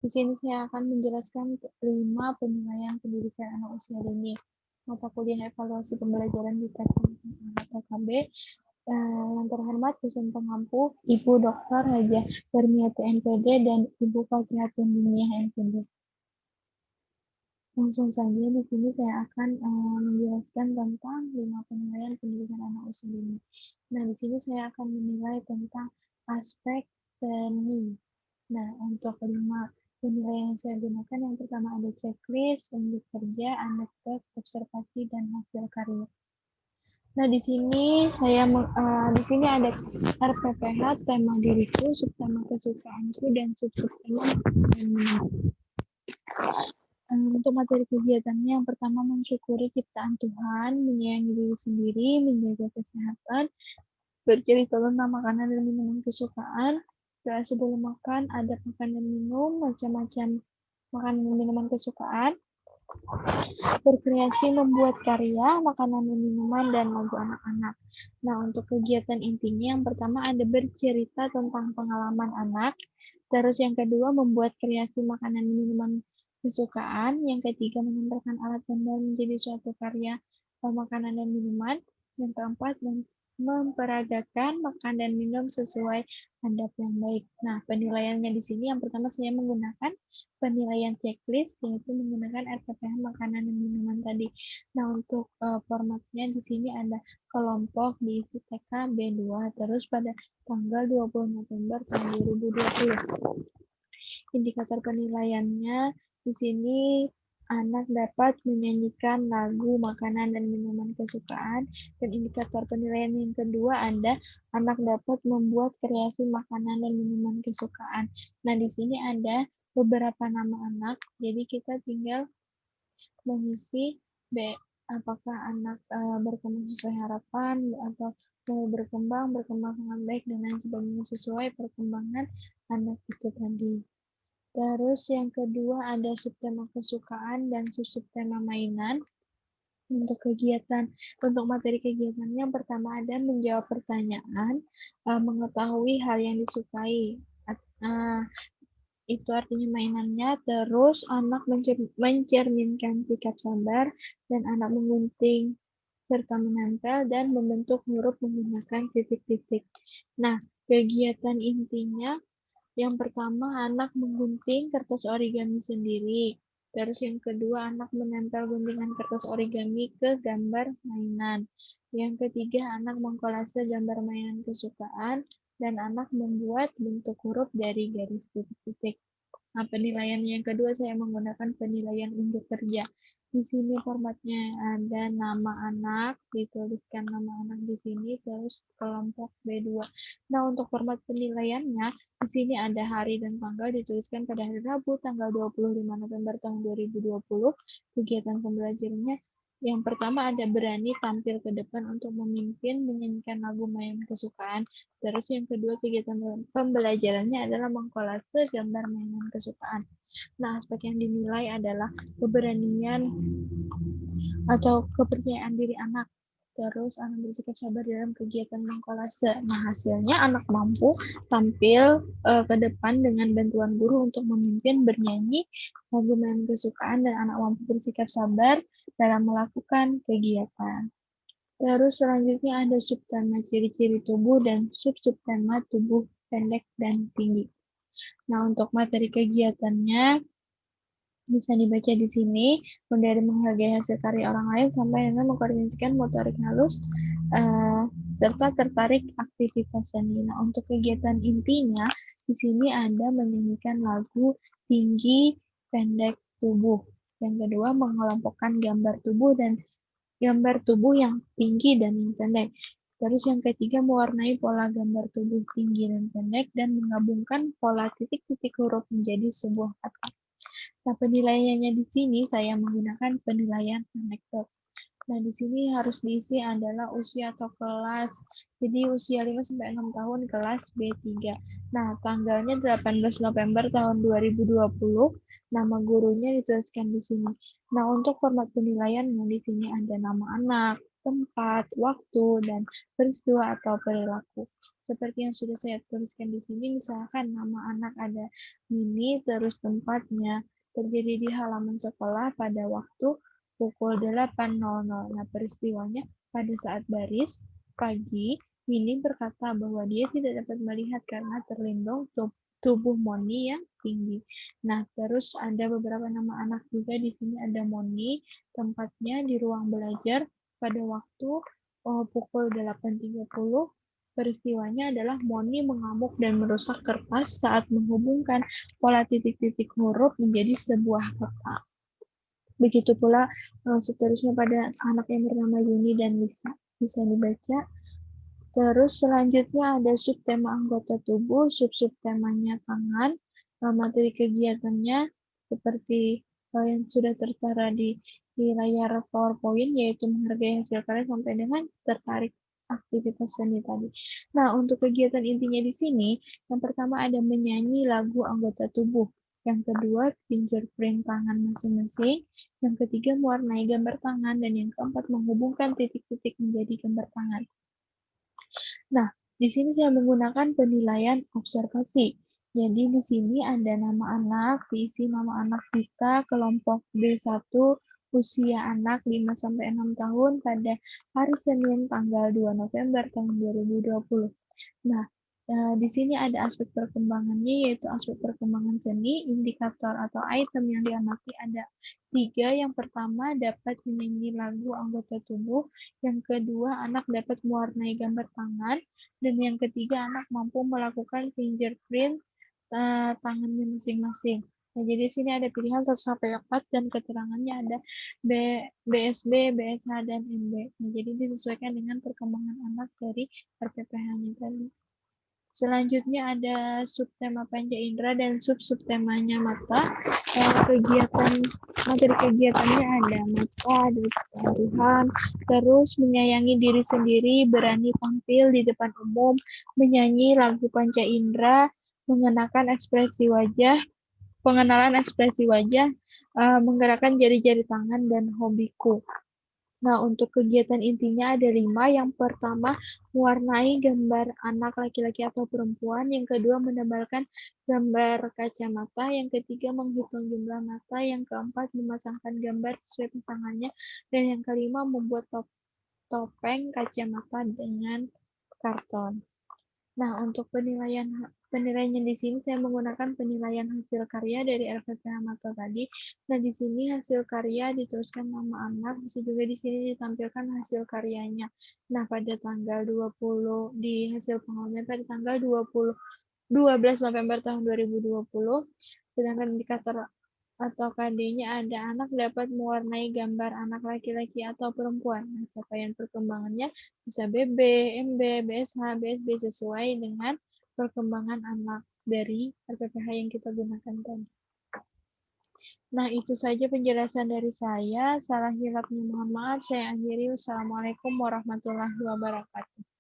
Di sini saya akan menjelaskan 5 penilaian pendidikan anak usia dini. Mata kuliah evaluasi pembelajaran di TKB. Yang terhormat dosen pengampu Ibu Dr. Haja Darmiati MPD dan Ibu Fakihatun Dunia MPD. Langsung saja di sini saya akan menjelaskan tentang 5 penilaian pendidikan anak usia dini. Nah, di sini saya akan menilai tentang aspek seni. Nah, untuk 5 penilaian yang saya gunakan, yang pertama ada checklist, unjuk kerja, anekdot, observasi, dan hasil karya. Nah, di sini di sini ada RPPH, tema diriku, subtema kesukaanku, dan subtema untuk materi kegiatannya, yang pertama mensyukuri ciptaan Tuhan, menyayangi diri sendiri, menjaga kesehatan, bercerita tentang makanan dan minuman kesukaan, sebelum makan, adab makan dan minum, macam-macam makanan dan minuman kesukaan, berkreasi membuat karya, makanan dan minuman, dan lagu anak-anak. Nah, untuk kegiatan intinya, yang pertama ada bercerita tentang pengalaman anak, terus yang kedua membuat kreasi makanan dan minuman kesukaan, yang ketiga menempelkan alat gambar menjadi suatu karya makanan dan minuman, yang keempat memperagakan makan dan minum sesuai adab yang baik. Nah, penilaiannya di sini yang pertama saya menggunakan penilaian checklist, yaitu menggunakan RPPH makanan dan minuman tadi. Nah, untuk formatnya di sini ada kelompok diisi TK B2, terus pada tanggal 20 November tahun 2020. Indikator penilaiannya di sini anak dapat menyanyikan lagu, makanan, dan minuman kesukaan. Dan indikator penilaian yang kedua ada anak dapat membuat kreasi makanan dan minuman kesukaan. Nah, di sini ada beberapa nama anak, jadi kita tinggal mengisi apakah anak berkembang sesuai harapan atau mau berkembang sangat baik dan lain sebagainya sesuai perkembangan anak itu tadi. Terus yang kedua ada subtema kesukaan dan subtema mainan. Untuk materi kegiatannya yang pertama ada menjawab pertanyaan, mengetahui hal yang disukai. Itu artinya mainannya. Terus anak mencerminkan sikap sabar dan anak menggunting serta menempel dan membentuk huruf menggunakan titik-titik. Nah, kegiatan intinya yang pertama, anak menggunting kertas origami sendiri. Terus yang kedua, anak menempel guntingan kertas origami ke gambar mainan. Yang ketiga, anak mengkolase gambar mainan kesukaan. Dan anak membuat bentuk huruf dari garis titik-titik. Nah, penilaian yang kedua saya menggunakan penilaian unjuk kerja. Di sini formatnya ada nama anak, dituliskan nama anak di sini, terus kelompok B2. Nah, untuk format penilaiannya, di sini ada hari dan tanggal dituliskan pada hari Rabu, tanggal 25 November tahun 2020. Kegiatan pembelajarannya yang pertama ada berani tampil ke depan untuk memimpin menyanyikan lagu mainan kesukaan. Terus yang kedua kegiatan pembelajarannya adalah mengkolase gambar mainan kesukaan. Nah, aspek yang dinilai adalah keberanian atau kepercayaan diri anak. Terus anak bersikap sabar dalam kegiatan mengkolase. Nah, hasilnya anak mampu tampil ke depan dengan bantuan guru untuk memimpin bernyanyi lagu mainan kesukaan dan anak mampu bersikap sabar dalam melakukan kegiatan. Terus selanjutnya ada subtema ciri-ciri tubuh dan subtema tubuh pendek dan tinggi. Nah, untuk materi kegiatannya bisa dibaca di sini, mulai dari menghargai hasil karya orang lain sampai dengan mengkoordinasikan motorik halus serta tertarik aktivitas seni. Nah, untuk kegiatan intinya di sini ada menyanyikan lagu tinggi, pendek, tubuh. Yang kedua, mengelompokkan gambar tubuh yang tinggi dan yang pendek. Terus yang ketiga, mewarnai pola gambar tubuh tinggi dan pendek dan menggabungkan pola titik-titik huruf menjadi sebuah kata. Nah, penilaiannya di sini saya menggunakan penilaian anekdot. Nah, di sini harus diisi adalah usia atau kelas. Jadi usia 5-6 tahun kelas B3. Nah, tanggalnya 18 November tahun 2020. Nama gurunya dituliskan di sini. Nah, untuk format penilaiannya di sini ada nama anak, tempat, waktu, dan peristiwa atau perilaku. Seperti yang sudah saya tuliskan di sini, misalkan nama anak ada Mini, terus tempatnya terjadi di halaman sekolah pada waktu pukul 8.00. Nah, peristiwanya pada saat baris pagi, Mini berkata bahwa dia tidak dapat melihat karena terlindung tubuh Moni yang tinggi. Nah, terus ada beberapa nama anak juga di sini ada Moni, tempatnya di ruang belajar pada waktu pukul 8.30. Peristiwanya adalah Moni mengamuk dan merusak kertas saat menghubungkan pola titik-titik huruf menjadi sebuah kata. Begitu pula seterusnya pada anak yang bernama Yuni dan Lisa. Bisa dibaca. Terus selanjutnya ada subtema anggota tubuh, sub-subtemanya tangan, materi kegiatannya seperti yang sudah tertera di layar PowerPoint, yaitu menghargai hasil karya sampai dengan tertarik aktivitas seni tadi. Nah, untuk kegiatan intinya di sini, yang pertama ada menyanyi lagu anggota tubuh, yang kedua fingerprint tangan masing-masing, yang ketiga mewarnai gambar tangan, dan yang keempat menghubungkan titik-titik menjadi gambar tangan. Nah, di sini saya menggunakan penilaian observasi. Jadi di sini ada nama anak, diisi nama anak kita, kelompok B1, usia anak 5-6 tahun pada hari Senin tanggal 2 November tahun 2020. Nah, di sini ada aspek perkembangannya, yaitu aspek perkembangan seni, indikator atau item yang diamati ada 3. Yang pertama, dapat menyanyi lagu anggota tubuh. Yang kedua, anak dapat mewarnai gambar tangan. Dan yang ketiga, anak mampu melakukan fingerprint tangannya masing-masing. Nah, jadi di sini ada pilihan 1-4 dan keterangannya ada BSB, BSH, dan MB. Nah, jadi disesuaikan dengan perkembangan anak dari RPPH-nya tadi. Selanjutnya ada subtema panca indera dan sub-subtemanya mata. Materi kegiatannya ada mata, ada keseharian, terus menyayangi diri sendiri, berani tampil di depan umum, menyanyi lagu panca indera, mengenakan ekspresi wajah, pengenalan ekspresi wajah, menggerakkan jari-jari tangan, dan hobiku. Nah, untuk kegiatan intinya ada 5. Yang pertama, mewarnai gambar anak laki-laki atau perempuan. Yang kedua, menebalkan gambar kacamata. Yang ketiga, menghitung jumlah mata. Yang keempat, memasangkan gambar sesuai pasangannya. Dan yang kelima, membuat topeng kacamata dengan karton. Nah, untuk penilaiannya di sini saya menggunakan penilaian hasil karya dari RPPH Mata tadi. Nah, di sini hasil karya dituliskan nama anak, bisa juga di sini ditampilkan hasil karyanya. Nah, pada tanggal 20 di hasil pengolahan pada tanggal 12 November tahun 2020, sedangkan indikator atau KD-nya ada anak dapat mewarnai gambar anak laki-laki atau perempuan. Nah, capaian perkembangannya bisa BB, MB, BSH, BSB sesuai dengan perkembangan anak dari RPPH yang kita gunakan tadi. Nah, itu saja penjelasan dari saya. Salah hilapnya mohon maaf. Saya akhiri. Wassalamualaikum warahmatullahi wabarakatuh.